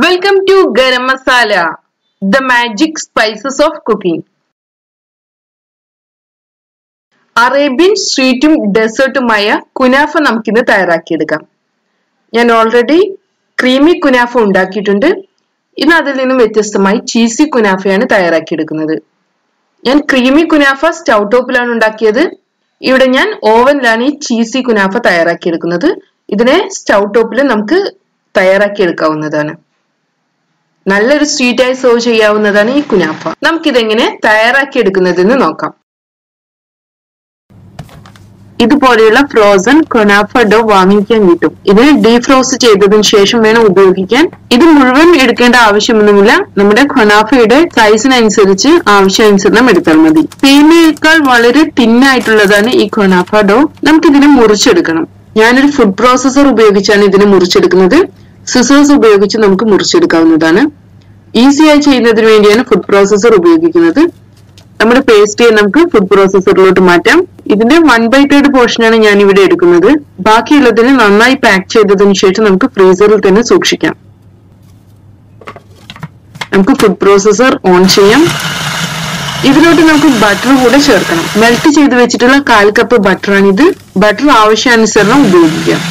Welcome to Garam Masala, the magic spices of cooking. Arabian സ്വീറ്റും ഡെസേർട്ടുമായ കുനാഫ നമുക്കിന്ന് തയ്യാറാക്കിയെടുക്കാം. ഞാൻ ഓൾറെഡി ക്രീമി കുനാഫ ഉണ്ടാക്കിയിട്ടുണ്ട്. ഇന്ന് അതിൽ നിന്നും വ്യത്യസ്തമായി ചീസി കുനാഫയാണ് തയ്യാറാക്കിയെടുക്കുന്നത്. ഞാൻ ക്രീമി കുനാഫ സ്റ്റൗ ടോപ്പിലാണ് ഉണ്ടാക്കിയത്. ഇവിടെ ഞാൻ ഓവനിലാണ് ഈ ചീസി കുനാഫ തയ്യാറാക്കിയെടുക്കുന്നത്. ഇതിനെ സ്റ്റൗ ടോപ്പിൽ നമുക്ക് തയ്യാറാക്കിയെടുക്കാവുന്നതാണ്. നല്ലൊരു സ്വീറ്റായി സെർവ് ചെയ്യാവുന്നതാണ് ഈ കുനാഫ. നമുക്കിതെങ്ങനെ തയ്യാറാക്കിയെടുക്കുന്നതെന്ന് നോക്കാം. ഇതുപോലെയുള്ള ഫ്രോസൺ കുനാഫ ഡോ വാങ്ങിക്കാൻ കിട്ടും. ഇതിനെ ഡീഫ്രോസ്റ്റ് ചെയ്തതിനു ശേഷം വേണം ഉപയോഗിക്കാൻ. ഇത് മുഴുവൻ എടുക്കേണ്ട ആവശ്യമൊന്നുമില്ല. നമ്മുടെ കുനാഫയുടെ സൈസിനനുസരിച്ച് ആവശ്യാനുസരണം എടുത്താൽ മതി. തേനയേക്കാൾ വളരെ തിന്നായിട്ടുള്ളതാണ് ഈ കുനാഫ ഡോ. നമുക്കിതിനെ മുറിച്ചെടുക്കണം. ഞാനൊരു ഫുഡ് പ്രോസസർ ഉപയോഗിച്ചാണ് ഇതിനെ മുറിച്ചെടുക്കുന്നത്. സിസേഴ്സ് ഉപയോഗിച്ച് നമുക്ക് മുറിച്ചെടുക്കാവുന്നതാണ്. ഈസിയായി ചെയ്യുന്നതിന് വേണ്ടിയാണ് ഫുഡ് പ്രോസസർ ഉപയോഗിക്കുന്നത്. നമ്മുടെ പേസ്റ്റിയെ നമുക്ക് ഫുഡ് പ്രോസസറിലോട്ട് മാറ്റാം. ഇതിന്റെ 1/3 പോർഷനാണ് ഞാൻ ഇവിടെ എടുക്കുന്നത്. ബാക്കിയുള്ളതിന് നന്നായി പാക്ക് ചെയ്തതിനു ശേഷം നമുക്ക് ഫ്രീസറിൽ തന്നെ സൂക്ഷിക്കാം. നമുക്ക് ഫുഡ് പ്രോസസർ ഓൺ ചെയ്യാം. ഇതിലോട്ട് നമുക്ക് ബട്ടർ കൂടെ ചേർക്കണം. മെൽറ്റ് ചെയ്ത് വെച്ചിട്ടുള്ള 1/4 കപ്പ് ബട്ടറാണിത്. ബട്ടർ ആവശ്യാനുസരണം ഉപയോഗിക്കാം.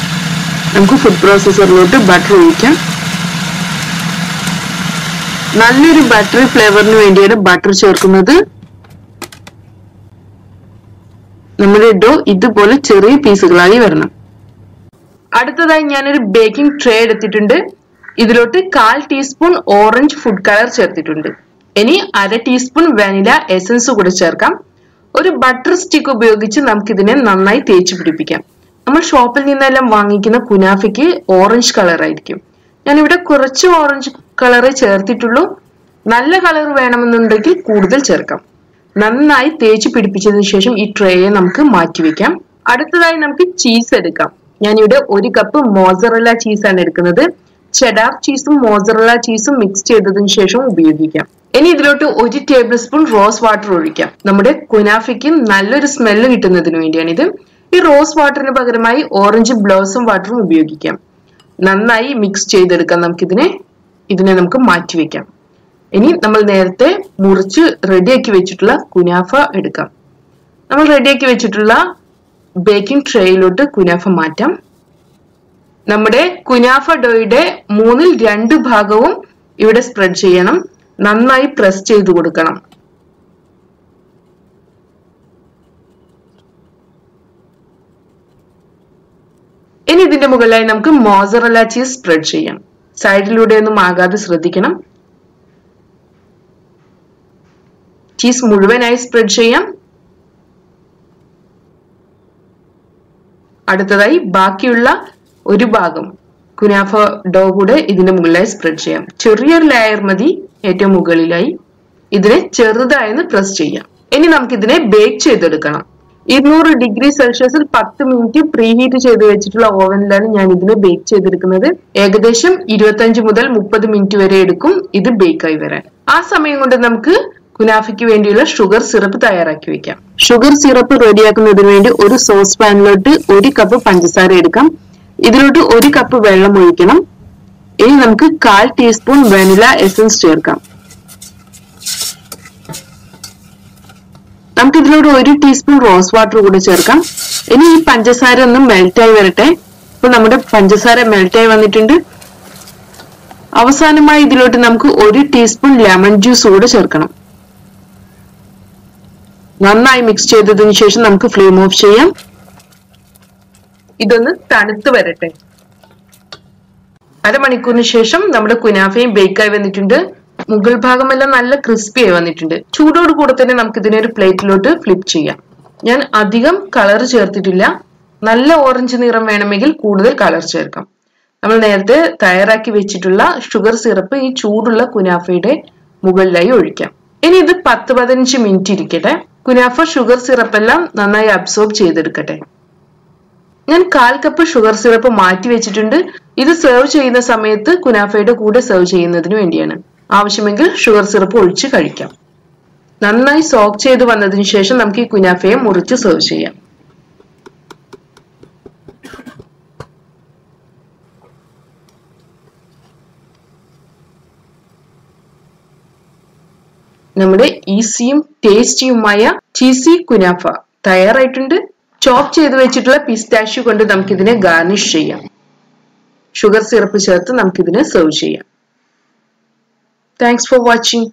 നമുക്ക് ഫുഡ് പ്രോസസറിലോട്ട് ബട്ടർ ഒഴിക്കാം. നല്ലൊരു ബട്ടറി ഫ്ലേവറിന് വേണ്ടിയാണ് ബട്ടർ ചേർക്കുന്നത്. നമ്മുടെ ഡോ ഇതുപോലെ ചെറിയ പീസുകളായി വരണം. അടുത്തതായി ഞാനൊരു ബേക്കിംഗ് ട്രേ എടുത്തിട്ടുണ്ട്. ഇതിലോട്ട് 1/4 ടീസ്പൂൺ ഓറഞ്ച് ഫുഡ് കളർ ചേർത്തിട്ടുണ്ട്. ഇനി 1/2 ടീസ്പൂൺ വാനില എസൻസ് കൂടെ ചേർക്കാം. ഒരു ബട്ടർ സ്റ്റിക്ക് ഉപയോഗിച്ച് നമുക്കിതിനെ നന്നായി തേച്ച് പിടിപ്പിക്കാം. നമ്മൾ ഷോപ്പിൽ നിന്നെല്ലാം വാങ്ങിക്കുന്ന കുനാഫയ്ക്ക് ഓറഞ്ച് കളർ ആയിരിക്കും. ഞാനിവിടെ കുറച്ച് ഓറഞ്ച് കളറേ ചേർത്തിട്ടുള്ളൂ. നല്ല കളർ വേണമെന്നുണ്ടെങ്കിൽ കൂടുതൽ ചേർക്കാം. നന്നായി തേച്ച് പിടിപ്പിച്ചതിന് ശേഷം ഈ ട്രേയെ നമുക്ക് മാറ്റിവെക്കാം. അടുത്തതായി നമുക്ക് ചീസ് എടുക്കാം. ഞാനിവിടെ 1 കപ്പ് മോസറല്ല ചീസാണ് എടുക്കുന്നത്. ചെഡാർ ചീസും മോസറല്ല ചീസും മിക്സ് ചെയ്തതിനു ശേഷം ഉപയോഗിക്കാം. ഇനി ഇതിലോട്ട് 1 ടേബിൾ സ്പൂൺ റോസ് വാട്ടർ ഒഴിക്കാം. നമ്മുടെ കുനാഫയ്ക്ക് നല്ലൊരു സ്മെല്ല് കിട്ടുന്നതിന് വേണ്ടിയാണിത്. ഈ റോസ് വാട്ടറിന് പകരമായി ഓറഞ്ച് ബ്ലോസം വാട്ടറും ഉപയോഗിക്കാം. നന്നായി മിക്സ് ചെയ്തെടുക്കാം. ഇതിനെ നമുക്ക് മാറ്റിവെക്കാം. ഇനി നമ്മൾ നേരത്തെ മുറിച്ച് റെഡിയാക്കി വെച്ചിട്ടുള്ള കുനാഫ എടുക്കാം. നമ്മൾ റെഡിയാക്കി വെച്ചിട്ടുള്ള ബേക്കിംഗ് ട്രേയിലോട്ട് കുനാഫ മാറ്റാം. നമ്മുടെ കുനാഫ ഡോയുടെ 2/3 ഭാഗവും ഇവിടെ സ്പ്രെഡ് ചെയ്യണം. നന്നായി പ്രസ് ചെയ്ത് കൊടുക്കണം. ഇനി ഇതിന്റെ മുകളിലായി നമുക്ക് മോസറല്ല ചീസ് സ്പ്രെഡ് ചെയ്യാം. സൈഡിലൂടെ ഒന്നും ആകാതെ ശ്രദ്ധിക്കണം. ചീസ് മുഴുവനായി സ്പ്രെഡ് ചെയ്യാം. അടുത്തതായി ബാക്കിയുള്ള ഒരു ഭാഗം കുനാഫ ഡോ കൂടെ ഇതിന്റെ മുകളിലായി സ്പ്രെഡ് ചെയ്യാം. ചെറിയൊരു ലെയർ മതി ഏറ്റവും മുകളിലായി. ഇതിനെ ചെറുതായി പ്രസ് ചെയ്യാം. ഇനി നമുക്കിതിനെ ബേക്ക് ചെയ്തെടുക്കണം. 200 ഡിഗ്രി സെൽഷ്യസിൽ 10 മിനിറ്റ് പ്രീഹീറ്റ് ചെയ്ത് വെച്ചിട്ടുള്ള ഓവനിലാണ് ഞാൻ ഇതിനെ ബേക്ക് ചെയ്തെടുക്കുന്നത്. ഏകദേശം 25 മുതൽ 30 മിനിറ്റ് വരെ എടുക്കും ഇത് ബേക്കായി വരാൻ. ആ സമയം കൊണ്ട് നമുക്ക് കുനാഫയ്ക്ക് വേണ്ടിയുള്ള ഷുഗർ സിറപ്പ് തയ്യാറാക്കി വെക്കാം. ഷുഗർ സിറപ്പ് റെഡിയാക്കുന്നതിന് വേണ്ടി ഒരു സോസ് പാനിലോട്ട് 1 കപ്പ് പഞ്ചസാര എടുക്കാം. ഇതിലോട്ട് 1 കപ്പ് വെള്ളം ഒഴിക്കണം. ഇനി നമുക്ക് 1/4 ടീസ്പൂൺ വാനില എസൻസ് ചേർക്കാം. നമുക്ക് ഇതിലൂടെ 1 ടീസ്പൂൺ റോസ് വാട്ടർ കൂടെ ചേർക്കാം. ഇനി ഈ പഞ്ചസാര ഒന്ന് മെൽറ്റായി വരട്ടെ. ഇപ്പൊ നമ്മുടെ പഞ്ചസാര മെൽറ്റായി വന്നിട്ടുണ്ട്. അവസാനമായി ഇതിലോട്ട് നമുക്ക് 1 ടീസ്പൂൺ ലെമൺ ജ്യൂസ് കൂടെ ചേർക്കണം. നന്നായി മിക്സ് ചെയ്തതിനു ശേഷം നമുക്ക് ഫ്ലെയിം ഓഫ് ചെയ്യാം. ഇതൊന്ന് തണുത്ത് വരട്ടെ. അരമണിക്കൂറിന് ശേഷം നമ്മുടെ കുനാഫയും ബേക്കായി വന്നിട്ടുണ്ട്. മുകൾ ഭാഗമെല്ലാം നല്ല ക്രിസ്പി ആയി വന്നിട്ടുണ്ട്. ചൂടോട് കൂടെ തന്നെ നമുക്ക് ഇതിനെ ഒരു പ്ലേറ്റിലോട്ട് ഫ്ലിപ്പ് ചെയ്യാം. ഞാൻ അധികം കളർ ചേർത്തിട്ടില്ല. നല്ല ഓറഞ്ച് നിറം വേണമെങ്കിൽ കൂടുതൽ കളർ ചേർക്കാം. നമ്മൾ നേരത്തെ തയ്യാറാക്കി വെച്ചിട്ടുള്ള ഷുഗർ സിറപ്പ് ഈ ചൂടുള്ള കുനാഫയുടെ മുകളിലായി ഒഴിക്കാം. ഇനി ഇത് 10-15 മിനിറ്റ് ഇരിക്കട്ടെ. കുനാഫ ഷുഗർ സിറപ്പ് എല്ലാം നന്നായി അബ്സോർബ് ചെയ്തെടുക്കട്ടെ. ഞാൻ 1/4 കപ്പ് ഷുഗർ സിറപ്പ് മാറ്റി വെച്ചിട്ടുണ്ട്. ഇത് സെർവ് ചെയ്യുന്ന സമയത്ത് കുനാഫയുടെ കൂടെ സെർവ് ചെയ്യുന്നതിന് വേണ്ടിയാണ്. ആവശ്യമെങ്കിൽ ഷുഗർ സിറപ്പ് ഒഴിച്ച് കഴിക്കാം. നന്നായി സോക്ക് ചെയ്ത് വന്നതിന് ശേഷം നമുക്ക് ഈ കുനാഫയെ മുറിച്ച് സെർവ് ചെയ്യാം. നമ്മുടെ ഈസിയും ടേസ്റ്റിയുമായ ചീസി കുനാഫ തയ്യാറായിട്ടുണ്ട്. ചോപ്പ് ചെയ്ത് വെച്ചിട്ടുള്ള പിസ്താഷ്യൂ കൊണ്ട് നമുക്കിതിനെ ഗാർണിഷ് ചെയ്യാം. ഷുഗർ സിറപ്പ് ചേർത്ത് നമുക്കിതിനെ സെർവ് ചെയ്യാം. Thanks for watching.